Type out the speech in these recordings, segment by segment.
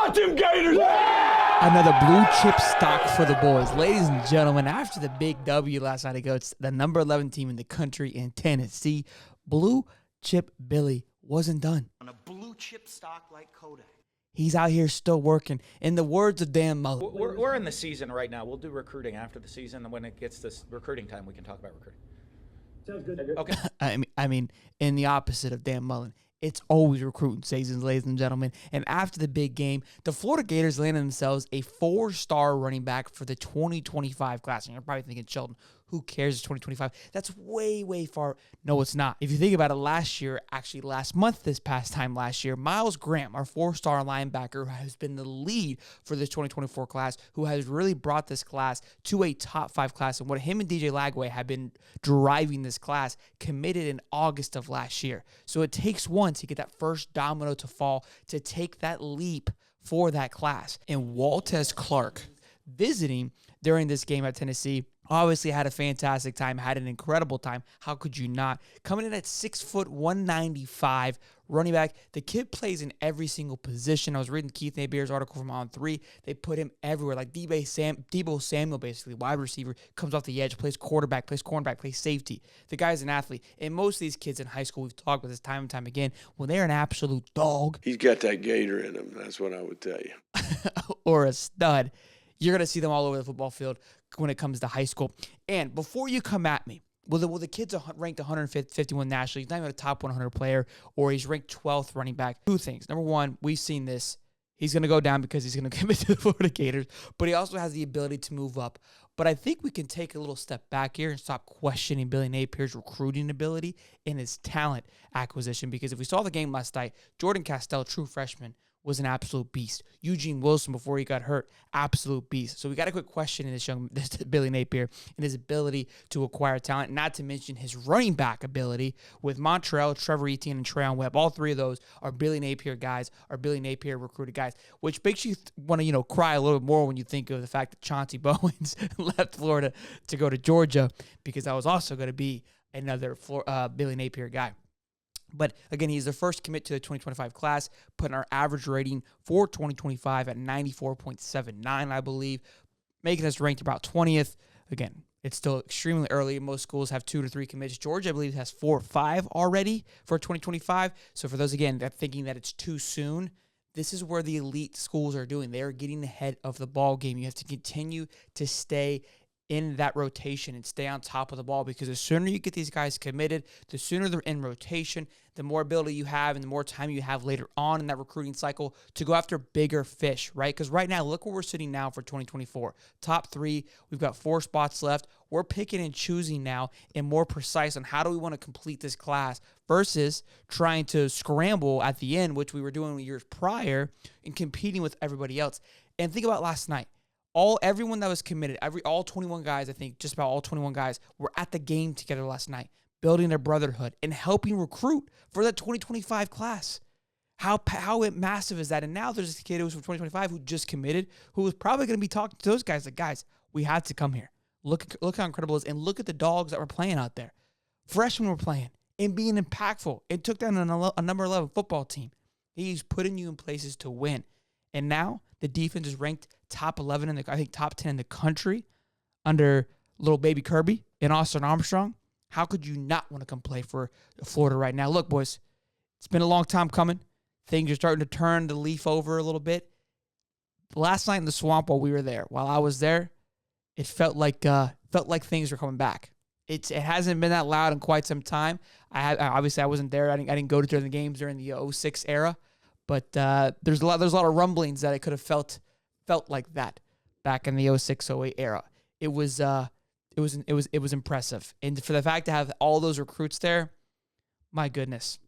about them Gators? Another blue chip stock for the boys. Ladies and gentlemen, after the big W last night, it's the number 11 team in the country in Tennessee. Blue chip Billy wasn't done. On a blue chip stock like Kodak. He's out here still working. In the words of Dan Mullen. We're in the season right now. We'll do recruiting after the season, and when it gets this recruiting time, we can talk about recruiting. Sounds good. Okay. I mean, in the opposite of Dan Mullen. It's always recruiting seasons, ladies and gentlemen. And after the big game, the Florida Gators landed themselves a 4-star running back for the 2025 class. And you're probably thinking, Sheldon, who cares? It's 2025. That's way, way far. No, it's not. If you think about it, last month, this past time last year, Miles Graham, our 4-star linebacker, who has been the lead for this 2024 class, who has really brought this class to a top 5 class. And what him and DJ Lagway have been driving this class, committed in August of last year. So it takes one to get that first domino to fall, to take that leap for that class. And Waltez Clark, visiting during this game at Tennessee, obviously had a fantastic time, had an incredible time. How could you not? Coming in at 6 foot, 195, running back. The kid plays in every single position. I was reading Keith Nabier's article from On3. They put him everywhere, like Debo Samuel, basically, wide receiver, comes off the edge, plays quarterback, plays cornerback, plays safety. The guy's an athlete. And most of these kids in high school, we've talked about this time and time again, when they're an absolute dog. He's got that Gator in him. That's what I would tell you. Or a stud. You're going to see them all over the football field when it comes to high school. And before you come at me, well, the kid's ranked 151 nationally. He's not even a top 100 player, or he's ranked 12th running back. Two things. Number one, we've seen this. He's going to go down because he's going to commit to the Florida Gators, but he also has the ability to move up. But I think we can take a little step back here and stop questioning Billy Napier's recruiting ability and his talent acquisition, because if we saw the game last night, Jordan Castell, true freshman, was an absolute beast. Eugene Wilson, before he got hurt, absolute beast. So we got to quit questioning this Billy Napier and his ability to acquire talent, not to mention his running back ability with Montreal, Trevor Etienne, and Trayon Webb. All three of those are Billy Napier guys, are Billy Napier recruited guys, which makes you want to, cry a little bit more when you think of the fact that Chauncey Bowens left Florida to go to Georgia, because that was also going to be another Billy Napier guy. But again, he's the first commit to the 2025 class, putting our average rating for 2025 at 94.79, I believe, making us ranked about 20th. Again, it's still extremely early. Most schools have 2 to 3 commits. Georgia, I believe, has 4 or 5 already for 2025. So for those, again, that thinking that it's too soon, this is where the elite schools are doing. They are getting ahead of the ball game. You have to continue to stay in that rotation and stay on top of the ball, because the sooner you get these guys committed, the sooner they're in rotation, the more ability you have and the more time you have later on in that recruiting cycle to go after bigger fish, right? Because right now, look where we're sitting now for 2024. Top 3, we've got 4 spots left. We're picking and choosing now and more precise on how do we want to complete this class versus trying to scramble at the end, which we were doing years prior, and competing with everybody else. And think about last night. Everyone that was committed, all 21 guys, I think just about all 21 guys were at the game together last night, building their brotherhood and helping recruit for the 2025 class. How massive is that? And now there's a kid who was from 2025 who just committed, who was probably going to be talking to those guys like, guys, we have to come here. Look how incredible it is, and look at the dogs that were playing out there. Freshmen were playing and being impactful. It took down a number 11 football team. He's putting you in places to win. And now the defense is ranked top 11 I think top 10 in the country under little baby Kirby and Austin Armstrong. How could you not want to come play for Florida right now? Look, boys, it's been a long time coming. Things are starting to turn the leaf over a little bit. Last night in the swamp while we were there, while I was there, it felt like things were coming back. It hasn't been that loud in quite some time. Obviously I wasn't there. I didn't go to during the games during the 06 era. But there's a lot of rumblings that I could have felt like that back in the 06-08 era. It was impressive. And for the fact to have all those recruits there, my goodness.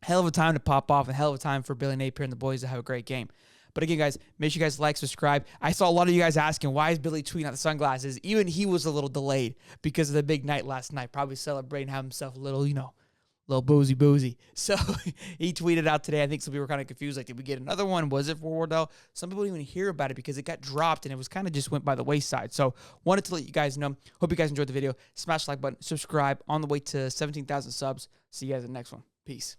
Hell of a time to pop off, and hell of a time for Billy Napier and the boys to have a great game. But again, guys, make sure you guys like, subscribe. I saw a lot of you guys asking, why is Billy tweeting out the sunglasses? Even he was a little delayed because of the big night last night, probably celebrating, having himself a little, little boozy. So he tweeted out today. I think some people were kind of confused. Like, did we get another one? Was it for Wardell? Some people didn't even hear about it because it got dropped and it was kind of just went by the wayside. So wanted to let you guys know. Hope you guys enjoyed the video. Smash the like button. Subscribe. On the way to 17,000 subs. See you guys in the next one. Peace.